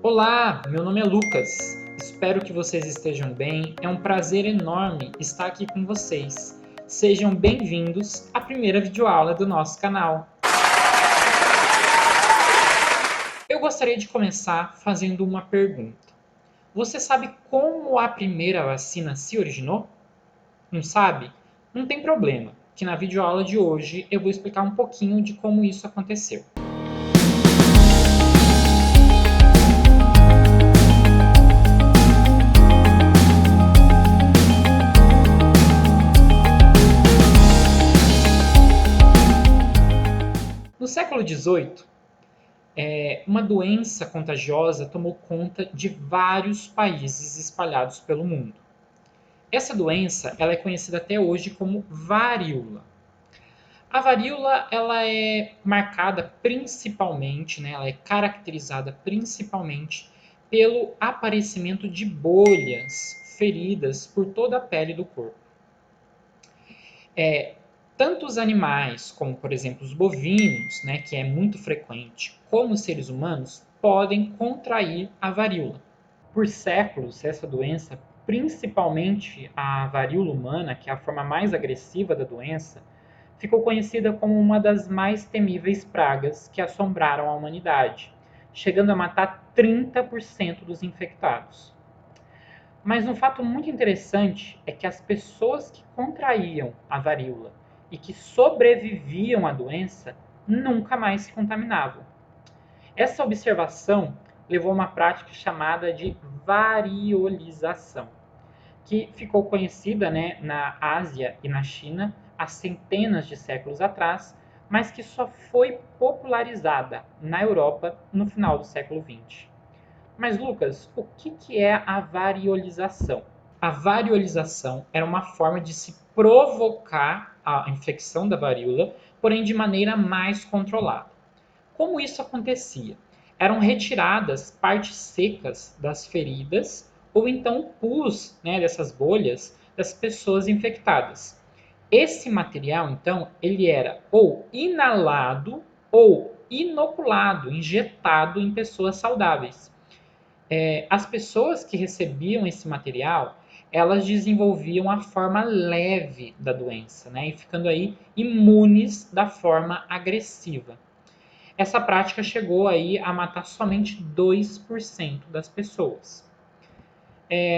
Olá, meu nome é Lucas. Espero que vocês estejam bem. É um prazer enorme estar aqui com vocês. Sejam bem-vindos à primeira videoaula do nosso canal. Eu gostaria de começar fazendo uma pergunta. Você sabe como a primeira vacina se originou? Não sabe? Não tem problema, que na videoaula de hoje eu vou explicar um pouquinho de como isso aconteceu. No século XVIII, uma doença contagiosa tomou conta de vários países espalhados pelo mundo. Essa doença ela é conhecida até hoje como varíola. A varíola ela é marcada principalmente, né, ela é caracterizada principalmente pelo aparecimento de bolhas, feridas por toda a pele do corpo. Tanto os animais, como por exemplo os bovinos, né, que é muito frequente, como os seres humanos, podem contrair a varíola. Por séculos, essa doença, principalmente a varíola humana, que é a forma mais agressiva da doença, ficou conhecida como uma das mais temíveis pragas que assombraram a humanidade, chegando a matar 30% dos infectados. Mas um fato muito interessante é que as pessoas que contraíam a varíola e que sobreviviam à doença nunca mais se contaminavam. Essa observação levou a uma prática chamada de variolização, que ficou conhecida, né, na Ásia e na China há centenas de séculos atrás, mas que só foi popularizada na Europa no final do século XX. Mas, Lucas, o que é a variolização? A variolização era uma forma de se provocar a infecção da varíola, porém de maneira mais controlada. Como isso acontecia? Eram retiradas partes secas das feridas ou então o pus, né, dessas bolhas das pessoas infectadas. Esse material, então, ele era ou inalado ou inoculado, injetado em pessoas saudáveis. As pessoas que recebiam esse material, elas desenvolviam a forma leve da doença, né, e ficando aí imunes da forma agressiva. Essa prática chegou aí a matar somente 2% das pessoas.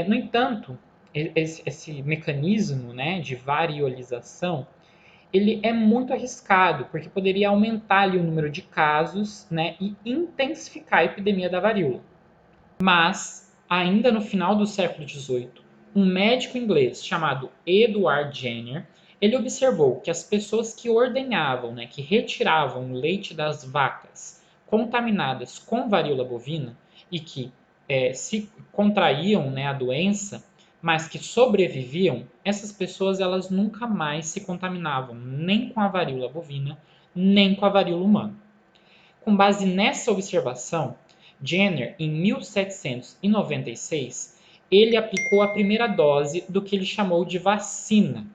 No entanto, esse mecanismo, né, de variolização, ele é muito arriscado, porque poderia aumentar ali o número de casos, né, e intensificar a epidemia da varíola. Mas, ainda no final do século XVIII, um médico inglês chamado Edward Jenner, ele observou que as pessoas que ordenhavam, né, que retiravam o leite das vacas contaminadas com varíola bovina e que se contraíam, né, a doença, mas que sobreviviam, essas pessoas elas nunca mais se contaminavam nem com a varíola bovina, nem com a varíola humana. Com base nessa observação, Jenner, em 1796, ele aplicou a primeira dose do que ele chamou de vacina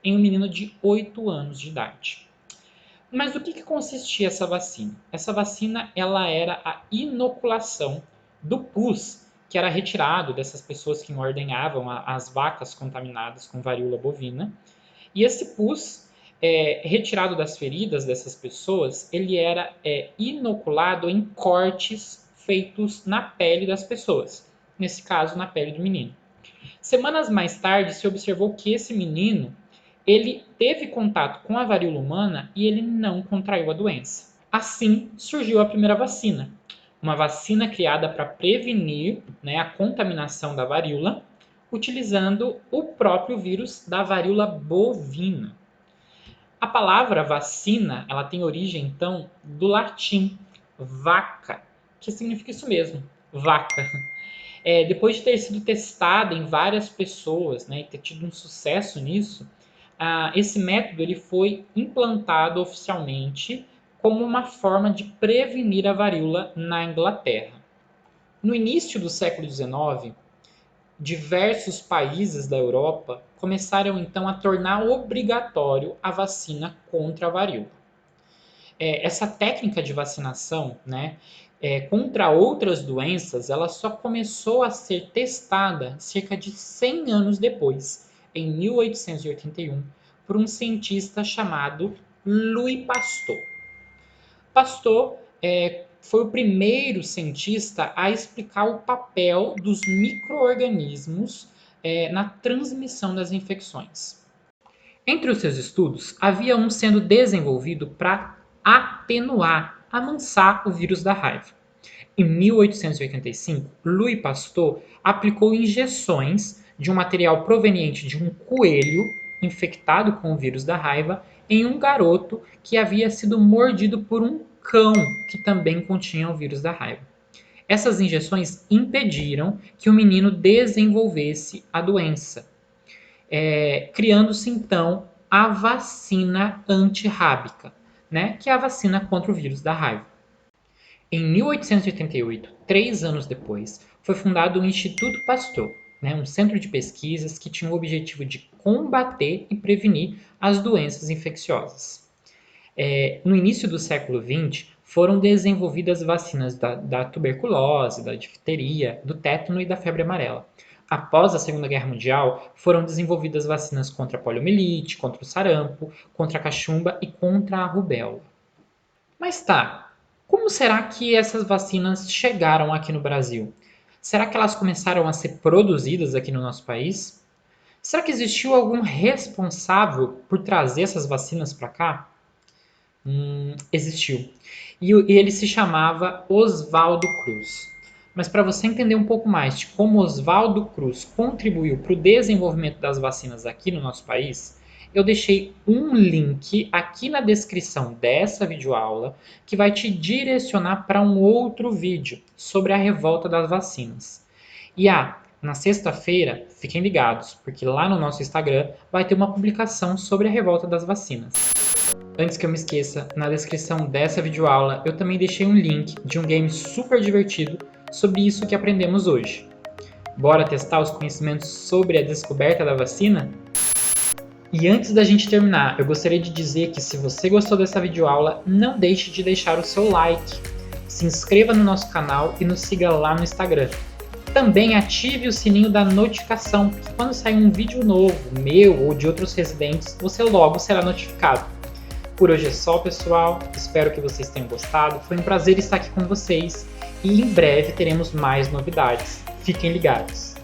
em um menino de 8 anos de idade. Mas do que consistia essa vacina? Essa vacina ela era a inoculação do pus que era retirado dessas pessoas que ordenhavam as vacas contaminadas com varíola bovina. E esse pus retirado das feridas dessas pessoas, ele era inoculado em cortes feitos na pele das pessoas, nesse caso na pele do menino. Semanas mais tarde se observou que esse menino ele teve contato com a varíola humana e ele não contraiu a doença. Assim surgiu a primeira vacina, uma vacina criada para prevenir, né, a contaminação da varíola, utilizando o próprio vírus da varíola bovina. A palavra vacina, ela tem origem, então, do latim vaca, que significa isso mesmo, vaca. Depois de ter sido testada em várias pessoas, né, e ter tido um sucesso nisso, esse método ele foi implantado oficialmente como uma forma de prevenir a varíola na Inglaterra. No início do século XIX, diversos países da Europa começaram então a tornar obrigatório a vacina contra a varíola. Essa técnica de vacinação, né, contra outras doenças, ela só começou a ser testada cerca de 100 anos depois, em 1881, por um cientista chamado Louis Pasteur. Pasteur foi o primeiro cientista a explicar o papel dos micro-organismos na transmissão das infecções. Entre os seus estudos, havia um sendo desenvolvido para atenuar, amansar o vírus da raiva. Em 1885, Louis Pasteur aplicou injeções de um material proveniente de um coelho infectado com o vírus da raiva em um garoto que havia sido mordido por um cão que também continha o vírus da raiva. Essas injeções impediram que o menino desenvolvesse a doença, criando-se então a vacina antirrábica, né, que é a vacina contra o vírus da raiva. Em 1888, 3 anos depois, foi fundado o Instituto Pasteur, né, um centro de pesquisas que tinha o objetivo de combater e prevenir as doenças infecciosas. No início do século XX, foram desenvolvidas vacinas da tuberculose, da difteria, do tétano e da febre amarela. Após a Segunda Guerra Mundial, foram desenvolvidas vacinas contra a poliomielite, contra o sarampo, contra a cachumba e contra a rubéola. Mas tá, como será que essas vacinas chegaram aqui no Brasil? Será que elas começaram a ser produzidas aqui no nosso país? Será que existiu algum responsável por trazer essas vacinas para cá? Existiu. E ele se chamava Oswaldo Cruz. Mas para você entender um pouco mais de como Oswaldo Cruz contribuiu para o desenvolvimento das vacinas aqui no nosso país, eu deixei um link aqui na descrição dessa videoaula que vai te direcionar para um outro vídeo sobre a revolta das vacinas. E na sexta-feira, fiquem ligados, porque lá no nosso Instagram vai ter uma publicação sobre a revolta das vacinas. Antes que eu me esqueça, na descrição dessa videoaula eu também deixei um link de um game super divertido sobre isso que aprendemos hoje. Bora testar os conhecimentos sobre a descoberta da vacina? E antes da gente terminar, eu gostaria de dizer que se você gostou dessa videoaula, não deixe de deixar o seu like, se inscreva no nosso canal e nos siga lá no Instagram. Também ative o sininho da notificação, porque quando sair um vídeo novo, meu ou de outros residentes, você logo será notificado. Por hoje é só, pessoal. Espero que vocês tenham gostado. Foi um prazer estar aqui com vocês e em breve teremos mais novidades. Fiquem ligados.